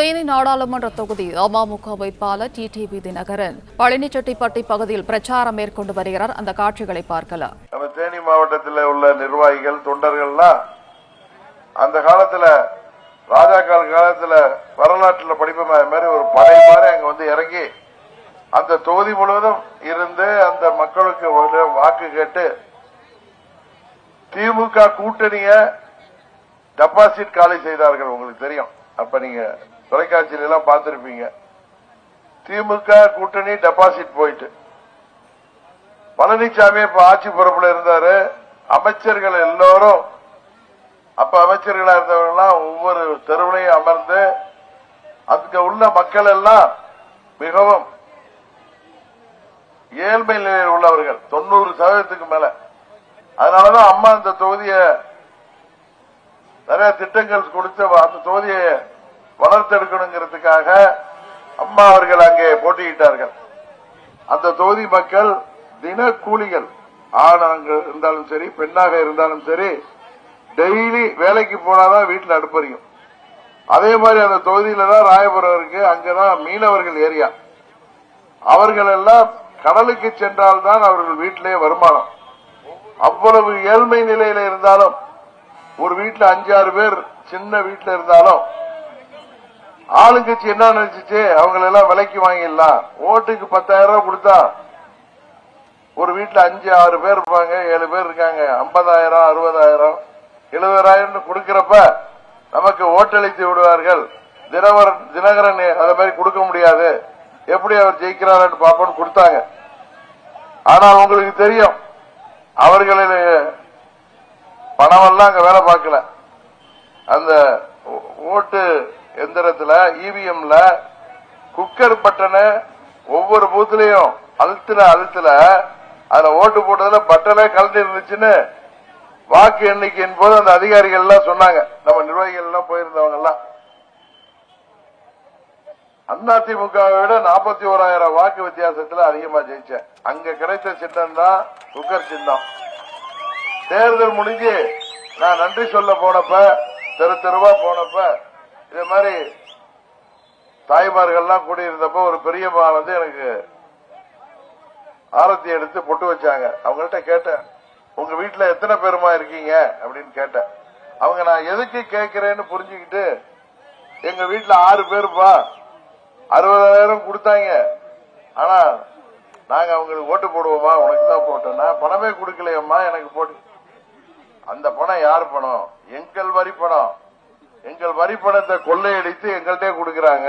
தேனி நாடாளுமன்ற தொகுதி அமமுக வேட்பாளர் டிடிவி தினகரன் பழனிச்செட்டிப்பட்டி பகுதியில் பிரச்சாரம் மேற்கொண்டு வருகிறார். அந்த காட்சிகளை பார்க்கலாம். நம்ம தேனி மாவட்டத்தில் உள்ள நிர்வாகிகள் தொண்டர்கள்லாம் அந்த காலத்துல ராஜாக்கள் காலத்துல வரலாற்றுல படிப்பு மாதிரி ஒரு படை மாதிரி அங்க வந்து இறங்கி அந்த தொகுதி முழுவதும் இருந்து அந்த மக்களுக்கு வாக்கு கேட்டு திமுக கூட்டணிய டெபாசிட் காலி செய்தார்கள். உங்களுக்கு தெரியும், அப்ப நீங்க தொலைக்காட்சியில எல்லாம் பார்த்திருப்பீங்க. திமுக கூட்டணி டெபாசிட் போயிட்டு பழனிசாமி இப்ப ஆட்சி பொறுப்புல இருந்தாரு. அமைச்சர்கள் எல்லோரும் அப்ப அமைச்சர்களா இருந்தவர்கள்லாம் ஒவ்வொரு தெருவிலையும் அமர்ந்து அங்க உள்ள மக்கள் எல்லாம் மிகவும் ஏழ்மை நிலையில் உள்ளவர்கள் 90% மேல. அதனாலதான் அம்மா அந்த தொகுதியை நிறைய திட்டங்கள் கொடுத்து அந்த தொகுதியை வளர்த்தெடுக்கணுங்கிறதுக்காக அம்மா அவர்கள் அங்கே போட்டியிட்டார்கள். அந்த தொகுதி மக்கள் தினக்கூலிகள், ஆணாக இருந்தாலும் சரி பெண்ணாக இருந்தாலும் சரி, டெய்லி வேலைக்கு போனாதான் வீட்டில் அடுப்பறியும். அதே மாதிரி அந்த தொகுதியில தான் ராயபுரம் இருக்கு, அங்கதான் மீனவர்கள் ஏரியா. அவர்கள் எல்லாம் கடலுக்கு சென்றால்தான் அவர்கள் வீட்டிலேயே வருமானம். அவ்வளவு ஏழ்மை நிலையில இருந்தாலும் ஒரு வீட்டுல 5-6 பேர் சின்ன வீட்டுல இருந்தாலும் ஆளுங்கட்சி என்ன நினைச்சிச்சு, அவங்களெல்லாம் விலைக்கு வாங்கிடலாம், ஓட்டுக்கு 10,000 ரூபாய் கொடுத்தா ஒரு வீட்டுல 5-6 பேர் இருப்பாங்க, 7 பேர் இருக்காங்க, 50,000 60,000 70,000 கொடுக்கிறப்ப நமக்கு ஓட்டளித்து விடுவார்கள். தினகரன் அதை மாதிரி கொடுக்க முடியாது, எப்படி அவர் ஜெயிக்கிறார் பாப்போன்னு கொடுத்தாங்க. ஆனால் உங்களுக்கு தெரியும், அவர்களின் பணம் எல்லாம் அங்க வேலை பார்க்கல. அந்த ஓட்டு எந்திரத்துல இவிஎம்ல குக்கர் பட்டனை ஒவ்வொரு பூத்துலயும் அழுத்துல அதுல ஓட்டு போட்டதுல பட்டனே கலந்து இருந்துச்சுன்னு வாக்கு எண்ணிக்கையின் போது அந்த அதிகாரிகள் எல்லாம் சொன்னாங்க. நம்ம நிர்வாகிகள் எல்லாம் போயிருந்தவங்க எல்லாம் அதிமுகவை விட 41,000 வாக்கு வித்தியாசத்துல அதிகமா ஜெயிச்சேன். அங்க கிடைத்த சின்னம் தான் குக்கர் சின்னம். தேர்தல் முடிஞ்சு நான் நன்றி சொல்ல போனப்ப, தெருவா போனப்ப, இதே மாதிரி தாய்மார்கள்லாம் கூடியிருந்தப்ப ஒரு பெரியம்மா வந்து எனக்கு ஆரத்தி எடுத்து பொட்டு வச்சாங்க. அவங்கள்ட்ட கேட்டேன், உங்க வீட்டுல எத்தனை பேருமா இருக்கீங்க அப்படின்னு கேட்டேன். அவங்க நான் எதுக்கு கேட்கிறேன்னு புரிஞ்சுக்கிட்டு, எங்க வீட்டுல 6 பேருப்பா, 60,000 கொடுத்தாங்க, ஆனா நாங்க அவங்களுக்கு ஓட்டு போடுவோமா, உனக்கு தான் போட்டோம்னா பணமே கொடுக்கலையம்மா எனக்கு போட்டு. அந்த பணம் யார் பணம்? எங்கள் வரி பணம். எங்கள் வரி பணத்தை கொள்ளையடித்து எங்கள்கிட்ட கொடுக்கறாங்க.